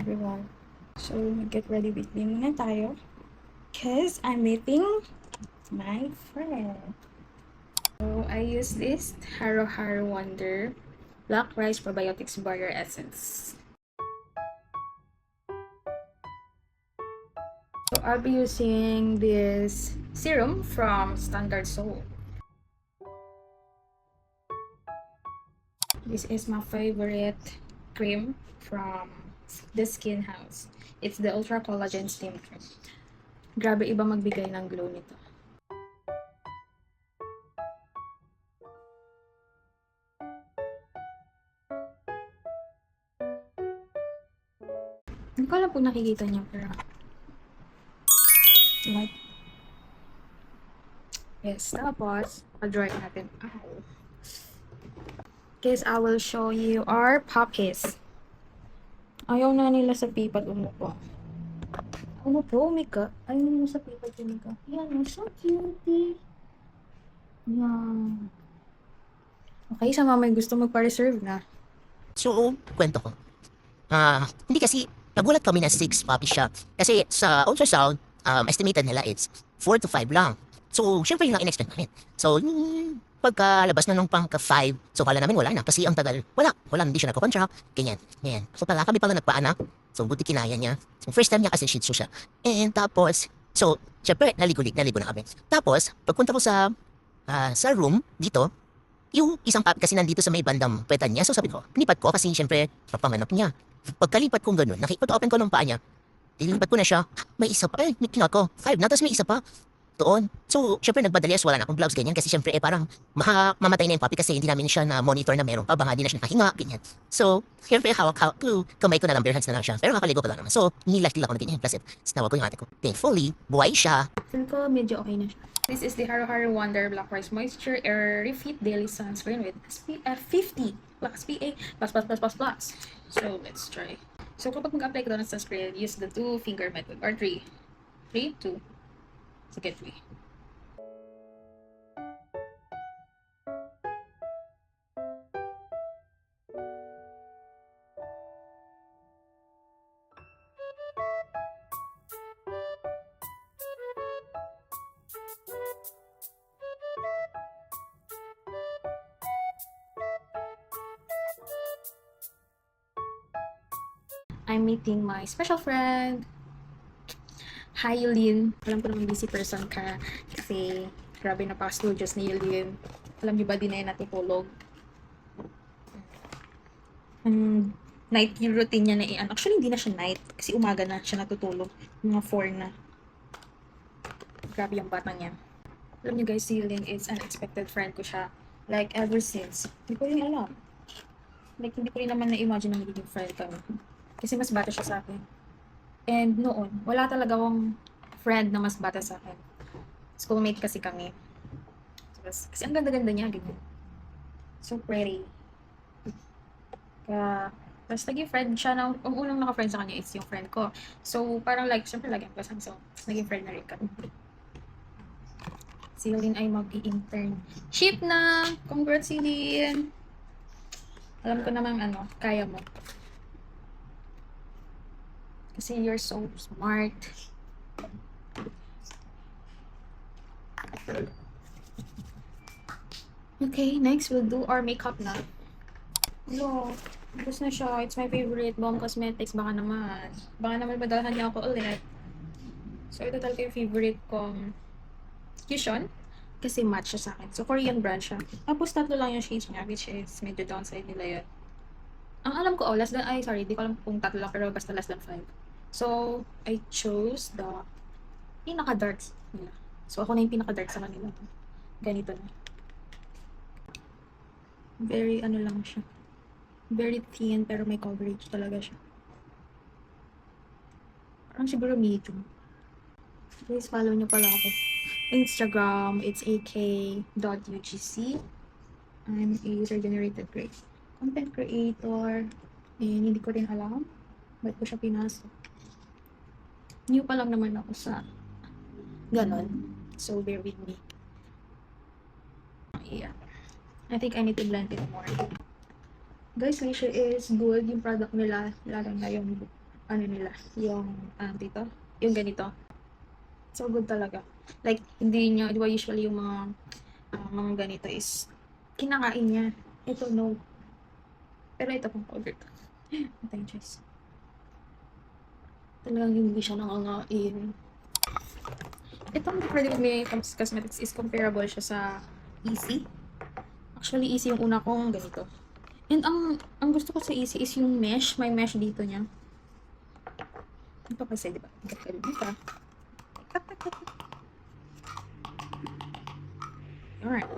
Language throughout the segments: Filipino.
everyone. So, get ready with me muna tayo. Because I'm meeting my friend. So, I use this Haro Haro Wonder Black Rice Probiotics Barrier Essence. So, I'll be using this serum from Standard Soul. This is my favorite cream from the Skin House. It's the Ultra Collagen Steam Cream. Grabe iba magbigay ng glow nito. Hindi ko alam kung nakikita niyo pero like yes, tapos pa-dry natin. Ow. Guys, I will show you our puppies. Ayaw na nila sa pipat umupo. Umupo, Mika. Ayaw na sa pipat yung Mika. Yan, so cutie. Yan. Okay, sa mamay gusto magpa-reserve na. So, kwento ko. Hindi kasi, nagulat kami na 6 puppy shop. Kasi sa ultrasound, estimated nila it's 4 to 5 lang. So, syempre yun lang in-expect namin. So, pagkalabas na nung pangka-5, so kala namin wala na. Kasi ang tagal, wala, hindi siya nagko-contract. Ganyan. So, kami pala nagpaanak. So, buti kinaya niya. So, first time niya kasi shih tzu siya. And tapos, so, syempre, naligo na kami. Tapos, pagpunta ko sa room, dito, yung isang puppy kasi nandito sa may bandang petan niya. So sabi ko, pinipat ko kasi syempre, papanganap niya. Pagkalipat kong ganun, pag-open ko ng paa niya, dilipat ko na siya, may isa pa, may kinat ko, 5 na, tapos may isa pa. Doon. So, syempre nagmadali as wala na akong gloves, ganyan. Kasi syempre, parang mamatay na yung puppy kasi hindi namin siya na-monitor na meron pa. Baka di na siya nakahinga, ganyan. So, syempre, kamay ko na lang, bare hands na lang siya. Pero nakaligo ko lang naman. So, nilakil ako na ganyan. Plus, sinawag ko yung ate ko. Thankfully, buhay siya. Feel ko medyo okay na siya. This is the Haro Haro Wonder Black Rice Moisture Air Refit Daily Sunscreen with SPF 50 plus PA+++++. So, let's try. So, kapag mag-apply ka daw ng sunscreen, use the 2-finger method or 3. 3, 2. Sige, 3. I'm meeting my special friend. Hi, Yulin. Alam ko naman busy person ka kasi grabe na pa-studios ni Yulin. Alam niyo ba, di na yan natutulog. Night yung routine niya na iyan. Actually, hindi na siya night kasi umaga na siya natutulog. Mga 4 na. Grabe yung bata niya. Alam niyo guys, si Yulin is unexpected friend ko siya. Like, ever since. Hindi ko rin alam. Like, hindi ko rin naman na-imagine na magiging friend kami. Kasi mas bata siya sa akin. And noon, wala talaga akong friend na mas bata sa akin. Schoolmate kasi kami. Kasi ang ganda-ganda niya, ganyan. So pretty. Tapos naging friend siya na, ang unang naka-friend sa kanya is yung friend ko. So parang like, syempre lagi ang kasama. So, naging friend na rin kami. Si Lynn ay mag-i-intern. Ship na! Congrats, Lynn! Alam ko namang kaya mo. Kasi you're so smart. Okay, next we'll do our makeup na. Hello, tapos na siya. It's my favorite, Bomb Cosmetics. Baka naman madalhan niya ako ulit. So, ito talaga yung favorite kong cushion. Kasi match siya sa akin. So, Korean brand siya. Tapos, 3 lang yung shades niya, which is medyo downside nila yun. Ang alam ko, di ko alam kung 3 lang, pero basta less than 5. So, I chose the pinaka-dark nila. So, ako na yung pinaka-dark sa kanila. Ganito na. Very, lang siya. Very thin, pero may coverage talaga siya. Parang siguro medium. Please follow nyo pala ako. Instagram, it's ak.ugc. I'm a user-generated content creator. And hindi ko rin alam ba't ko siya pinasok. New pa lang naman ako sa ganon. So, bear with me. Yeah. I think I need to blend it more. Guys, Lacia is good. Yung product nila, lalo na yung ano nila, yung, dito, yung ganito. So good talaga. Like, hindi nyo, di ba usually yung mga ganito is, kinakain niya. Ito, no. Pero ito pang powder to. Ito yung choice. Talagang hindi siya nangangain. Itong Ready With Me Cosmetics is comparable siya sa Easy. Actually, Easy yung una kong ganito. And ang gusto ko sa Easy is yung mesh. May mesh dito niya. Ito kasi, di ba? Gagawin dito. Alright.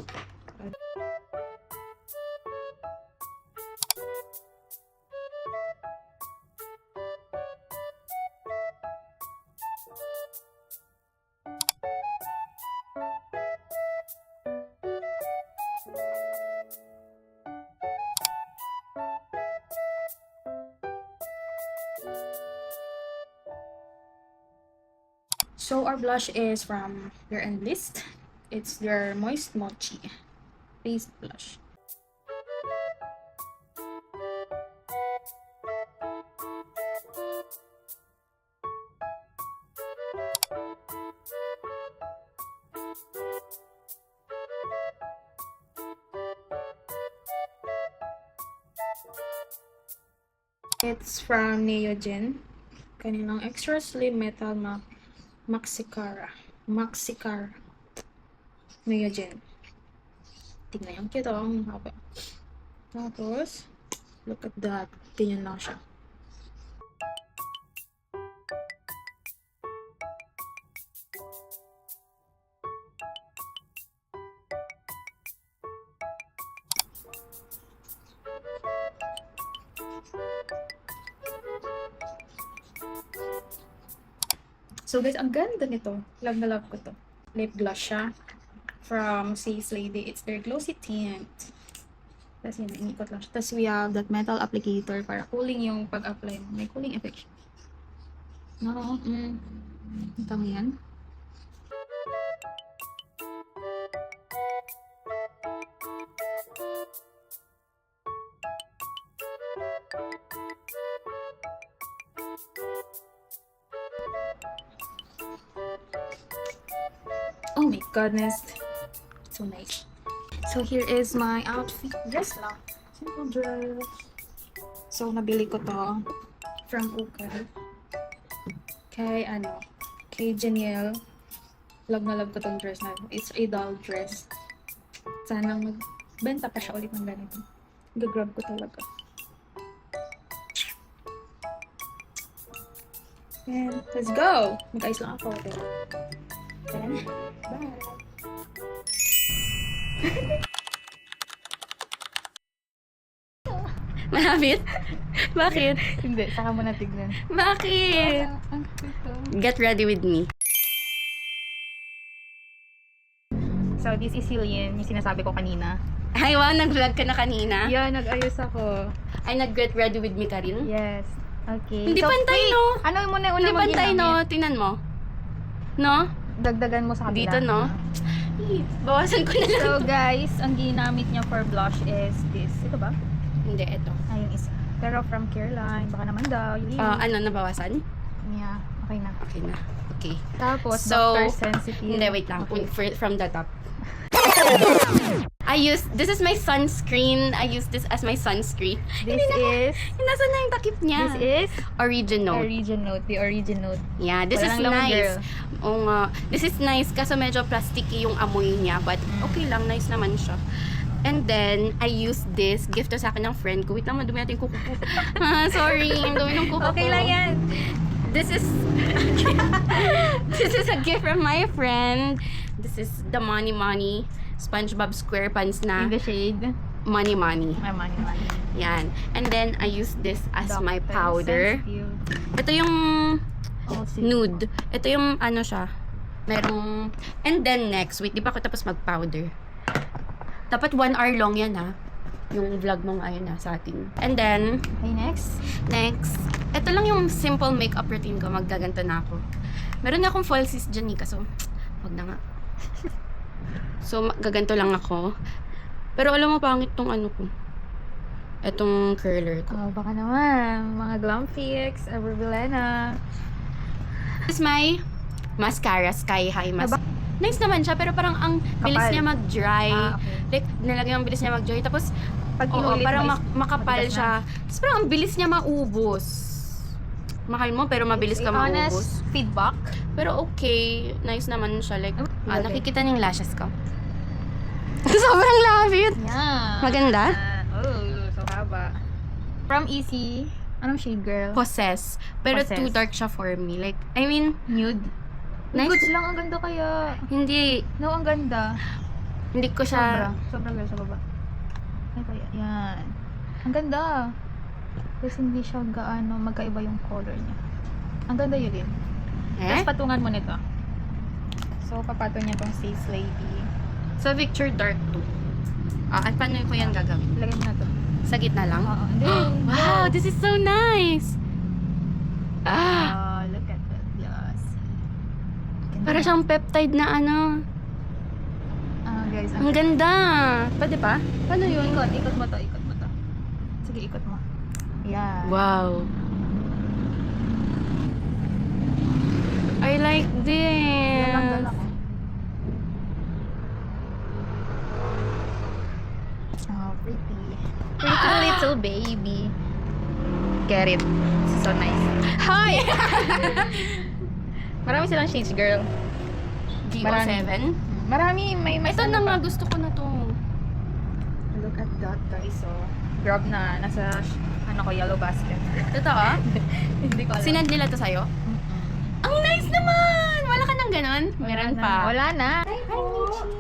So our blush is from their Endlist. It's their Moist Mochi Face Blush. It's from Neogen. Kanilang extra slim metal na Maxicara. Neogen. Tingnan yung cute, ang haba. Tapos, look at that. Ganyan lang siya. So guys, ang ganda nito. Love na love ko to. Lip gloss siya. From Says Lady. It's their glossy tint. Tapos yun, inikot lang siya. Tapos we have that metal applicator para cooling yung pag-apply mo. May cooling effect siya. No, ang tangi yan. Oh my goodness. So nice. So here is my outfit. Dress lang. Simple dress. So nabili ko to from Ukal. Kay Janiel. Love na love ko tong dress na. It's a doll dress. Sana magbenta pa siya ulit ng ganito. Gagrab ko talaga. And let's go! Mag-ayos lang ako. Then, bye! Malapit? Bakit? Hindi, saka mo na tignan. Bakit? Ang ito. Get ready with me. So, this is Cillian, yung sinasabi ko kanina. Ay, wow, nag-vlog ka na kanina. Yan, nag-ayos ako. Ay, nag-get ready with me ka rin? Yes. Okay. Hindi pantay, no? Ano yung muna una Hindi mo pantay, no? ginamit? Tingnan mo. No? Dagdagan mo sa kabila. Dito, no? Bawasan ko na lang. So, guys, ang ginamit niya for blush is this. Ito ba? Hindi, eto. Ay, yung isa. Pero from Careline, baka naman daw. Yun. Ano, nabawasan? Yeah, okay na. Okay na. Okay. Tapos, So, Dr. Sensitive. Hindi, wait lang. Okay. From the top. This is my sunscreen. I use this as my sunscreen. This is, Nasaan na yung takip niya? this is Original. Originote. The Originote. Yeah, this Wala is nang laman, nice. girl. Oo nga. This is nice kasi medyo plasticky yung amoy niya. But okay lang, nice naman siya. And then, I use this. Gift to sa akin ng friend ko. Wait lang, madumi natin yung kuko ko. Sorry, ang dumi ng kuko Okay ko. lang yan. This is this is a gift from my friend. This is the Money Money SpongeBob SquarePants In na the shade. Money Money. My money. Yan. And then, I use this as my Dr. powder. Sensitive. Ito yung Also, nude. Ito yung ano siya. Merong... And then next, wait, di pa ako tapos mag-powder. Dapat 1 hour long yan ha. Yung vlog mong ayun na sa atin. And then, Okay, next. ito lang yung simple makeup routine ko. Maggaganto na ako. Meron na akong falsies dyan eh, kaso wag na nga. So, gaganto lang ako. Pero alam mo, pangit tong ano ko. Itong curler ko. Oh, baka naman. Mga Glam Fix, Everbilena. This is my mascara, Sky High Aba. Nice naman siya, pero parang ang bilis Kapal. niya mag-dry. Okay. Like, nalagyan ang bilis niya mag-dry. Tapos, Pag oo, inulit parang mo, makapal matigas siya. Tapos parang ang bilis niya maubos. Mahal mo, pero mabilis ka maubos. honest feedback. Pero okay, nice naman siya. Like, Okay. nakikita niyo yung lashes ko. Sobrang lapit. Yeah. Maganda? Oh, so haba. From Easy. Anong shade, girl? Possess. Pero Possess. too dark siya for me. Like, I mean, Nude. nice. Goods lang, ang ganda kaya. Hindi No, ang ganda. ko siya... Sobra girl, sa baba. Ay, kaya. Yan. Ang ganda. Kasi hindi siya gaano magkaiba yung color niya. Ang ganda yun din. Tapos patungan mo nito. So, papato niya tong Stay Slavy. So, picture dark too. At paano ko yan gagawin? Lagyan mo na to. Sa gitna lang? Oo. Hindi. Wow, this is so nice! Oh, look at that gloss. Ganda. Para siyang peptide na ano. Guys, Ang ganda! Pwede pa? Paano yun? Ikot mo to, ikot mo to. Sige, ikot mo. Yan. Wow. I like Yan lang this. dala ko. Oh, pretty. Pretty little baby. Get it. This is so nice. Hi! Marami silang shades, girl. GO7? Marami, may Ito na nga, gusto ko na to. Look at that, guys. So, grab na. Nasa, yellow basket. Totoo? Hindi ko alam. Sinend nila to sa'yo? Ang nice naman! Wala ka nang ganon? Meron na. pa. Wala na. Hi, Michi.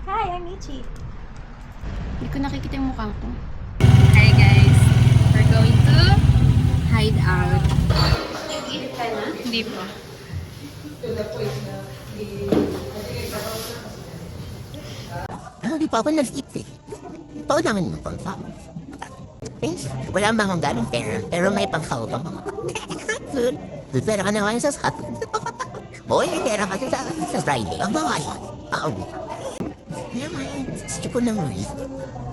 Hi, I'm Michi. Hindi ko nakikita yung mukha ko. Hi, guys. We're going to Hide out. Hindi po. Di pa ako nag-eat eh. Pao naman mo pang pao. Thanks. Wala ba akong ganong pera, pero may pangkaw pa mo. Good. Good pera ka naman sa sat. Boy, may pera ka sa Friday. Ang bawal. Oo. Naman, gusto ko naman.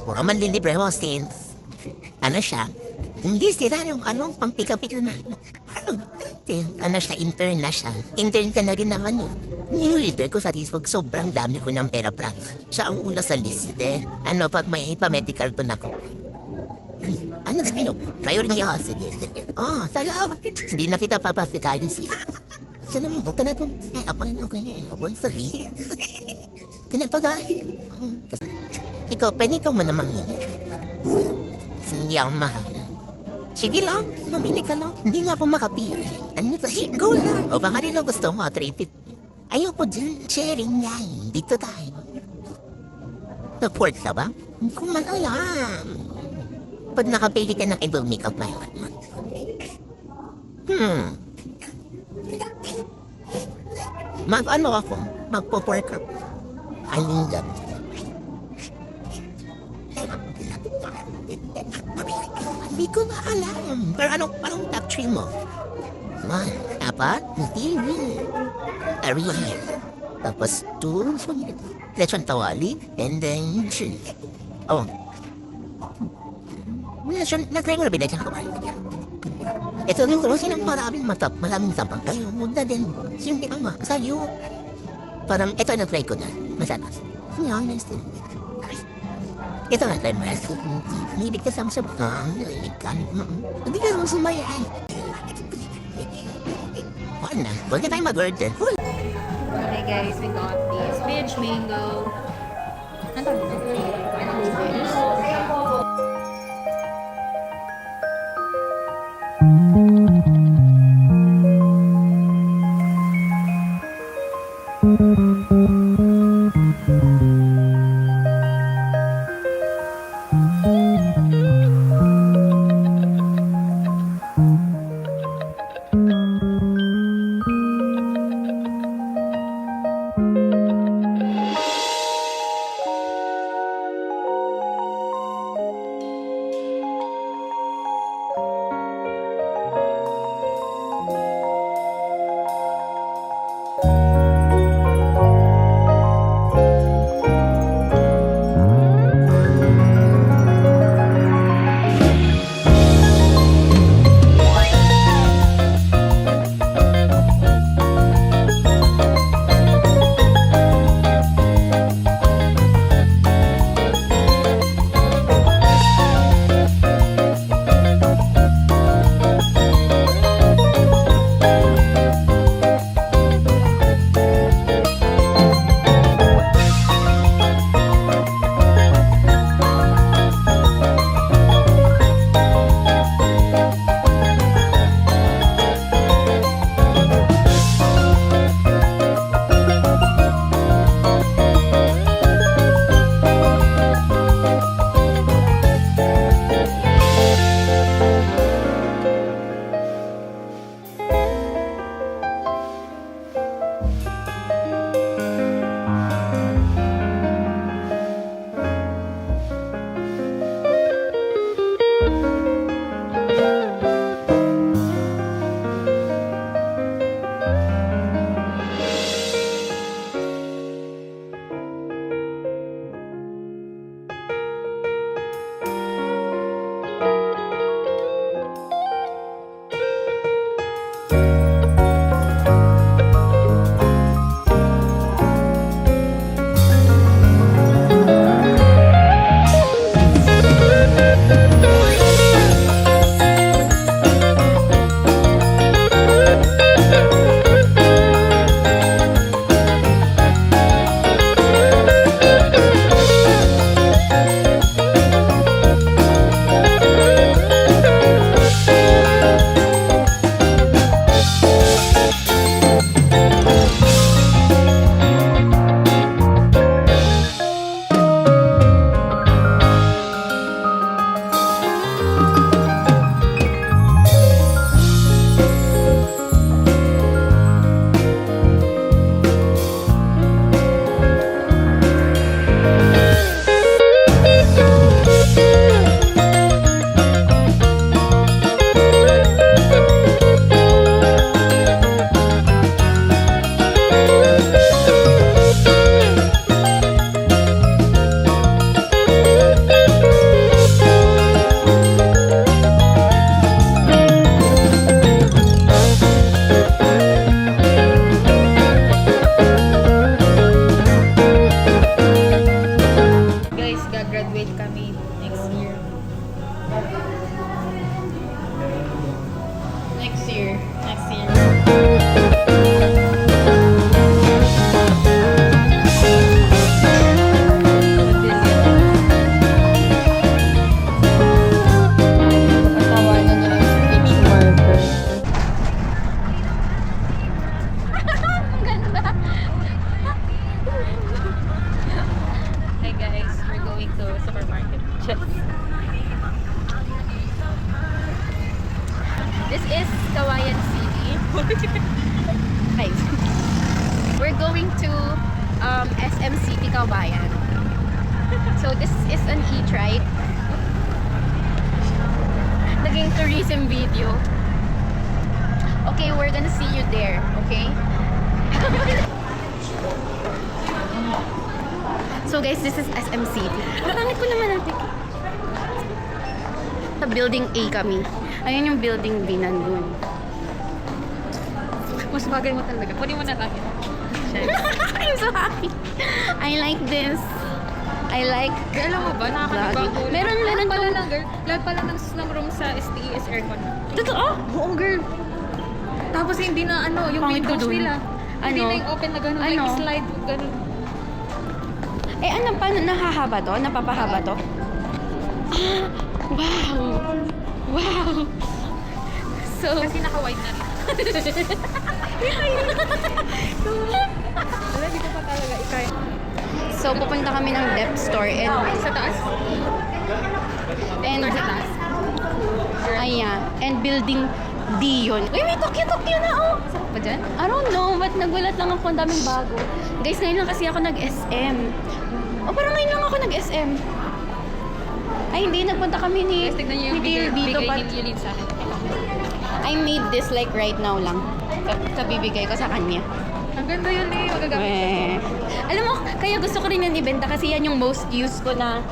Puro man lilibre mo, since ano siya, hindi sila yung anong pang pika-pika na. Ano siya, intern na siya. Intern ka na rin naman yun. Nilibre ko sa Facebook, sobrang dami ko ng pera plan. Siya ang una sa list eh. Ano, pag may pa-medical to na ko. Ano sabi no? Priority nga, sige. Oh, salamat. Hindi na kita papasikayin siya. Siya naman, huwag ka na itong, ako na ako na, ako na sabihin. Pinapagay. Ikaw, pwede ikaw mo naman yun. Hindi ako mahal. Sige lang, mamili ka lang. Hindi nga po makapili. Ano ba? Go lang. O baka rin gusto mo, 350. Ayoko dyan, sharing yan. Dito tayo. Support ka ba? Hindi ko man alam. Pag nakapili ka ng ibang makeup na yun. Mag-ano ako? Magpo-work up. Anong dyan? Hindi ko na alam. Pero anong top 3 mo? Man, apat? Hindi. Ariel. Tapos 2, lechon tawali, and then oh. Lechon, nag-try mo na ba lechon tawali? Ito yung kasi ng maraming tapang kayo. Muna din. Siyempre ka sa'yo. Parang, ito na-try ko na. Masarap. Honest. Ito nga tayo mas. Hindi ka sama sa bang. Hindi ka naman sumayan. Wala na. Huwag na tayo mag-order. Okay, guys. We got this peach mango. Ano tawag dito? Next year. Patawanan nila yung speech marker. Hey guys, we're going to supermarket. This is Kawayan City. Guys, we're going to SM City Kawayan. So this is an e-trike. Naging tourism video. Okay, we're gonna see you there, okay? So guys, this is SM City. Pangit ko naman natin. Sa building A kami. Ayun yung building B nandun. Mas bagay mo talaga. Pwede mo na tayo. I'm so happy. I like this. I like Alam mo ba, nakakanibago. Meron pala to. ng girl. Lahat pala ng room sa STE is aircon. Totoo? Oo, girl. Tapos hindi na ano, yung Pangit ko windows dun. nila. Hindi Ano? na yung open na gano'n. Ano? Like slide, gano'n. Eh, ano pa? Nahahaba to? Napapahaba to? Ah, wow. Wow. So, Kasi naka-white na rin. Wala, dito pa talaga ikaya. so pupunta kami ng depth store Sa taas? and Sa taas? ayan, and building D yun. Uy, may Tokyo na oh! Saan pa dyan? I don't know, but nagulat lang ako, ang daming bago. Guys, ngayon lang kasi ako nag-SM. O, parang ngayon lang ako nag-SM. Ay, hindi, nagpunta kami ni Guys, tignan niyo yung Dear Dito, bigay but ni Yulin sa akin. I made this like right now lang. Sa bibigay ko sa kanya. Ang ganda yun eh. Magagamit. Eh. Alam mo, kaya gusto ko rin yan ibenta kasi yan yung most used ko na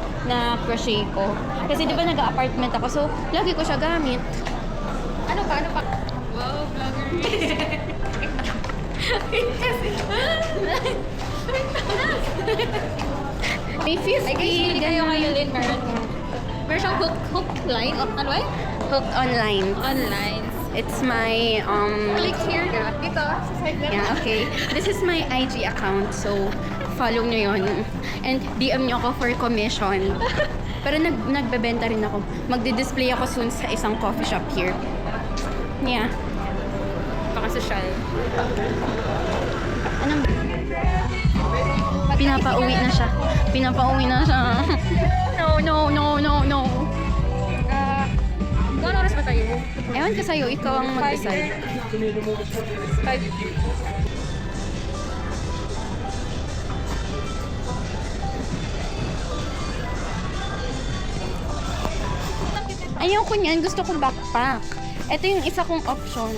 crochet ko. Kasi di ba nag-apartment ako, so lagi ko siya gamit. Ano pa? Wow, vlogger. May 50. Ay guys, hindi kayo kay Yulin. Meron siyang hook line. Ano ba? Hooked online. Online. It's my, Click here. Dito. Sa side na. yeah, okay. This is my IG account, so follow nyo yun. And DM nyo ako for commission. Pero nagbebenta rin ako. Magdi-display ako soon sa isang coffee shop here. Yeah. Paka-social. Anong... Pinapauwi na siya. Pinapauwi na siya. No. Kung ano oras ba tayo? Ewan ka sa'yo, ikaw ang mag-decide. 5. Ayaw ko niyan, gusto kong backpack. Ito yung isa kong option.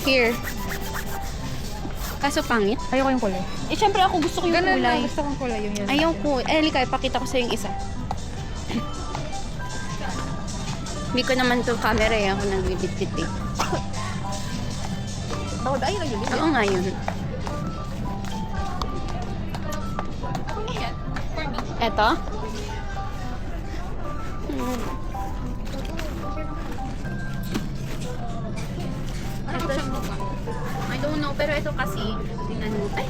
Here. Kaso pangit. Ayoko yung kulay. Eh, syempre ako gusto ko yung Ganun kulay. lang. Gusto kong kulay yung yan. Ayaw ko. Eh, halika, ipakita ko sa yung isa. Hindi ko naman to camera eh. Ako nagbibit-bit eh. Bawal ba? Ayun lang yun. Oo nga yun. Eto? Ano siyang mukha? I don't know, pero ito kasi, tingnan mo. Ay!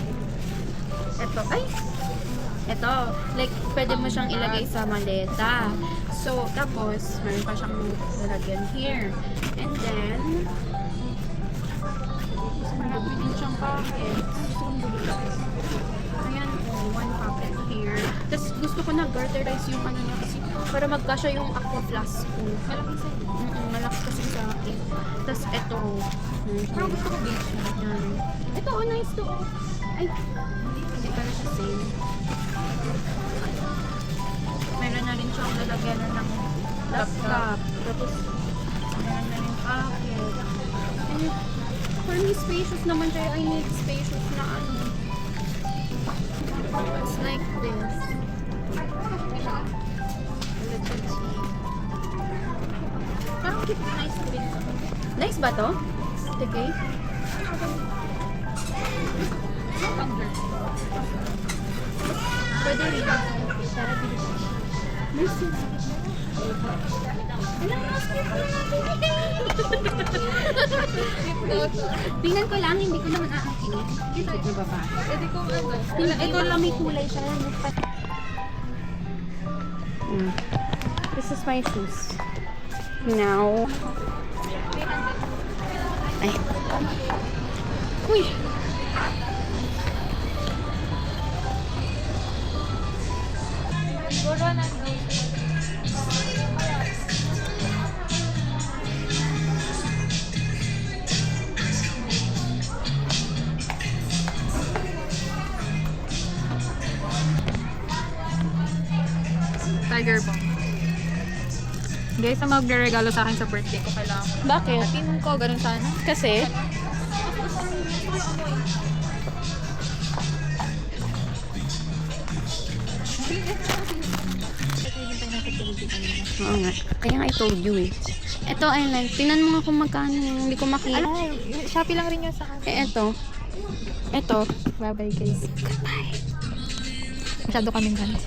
Ito, ay! Ito, like, pwede mo siyang ilagay sa maleta. So, tapos, meron pa siyang lalagyan here. And then, marami din siyang pocket. Ayan, oh, one pocket here. Tapos, gusto ko na garterize yung ano niya kasi para magkasya yung aqua flask ko. Malaki sa'yo. Malaki kasi sa akin. Tapos, ito. Pero gusto ko beige. Yan. Ito, oh, nice to. Ay, hindi pala siya same. Meron na rin siyang lalagyan ng laptop. Tapos, meron na rin pocket. And, for me, spacious naman siya. I need spacious na ano. It's like this. Parang cute, nice to be. Nice ba to? Okay. Pwede rin. Mercy. Alam mo, Tingnan ko lang, hindi ko naman aangkin. Dito na baba. Pwede kong ano. Ito lang may kulay siya. This is my shoes. Now. Ay. Uy. Siguro na go. Tiger Bomb. Guys, ang magre-regalo sa akin sa birthday ko, kailangan ko. Bakit? Pin ko, ganun sana. Kasi, oo nga. Kaya nga I told you eh. Ito, Ellen, tinan mo nga kung magkano. Hindi ko makita. Ay, Shopee lang rin yun sa akin. Eh, ito. Ito. Bye-bye guys. Goodbye. Masyado kaming hands.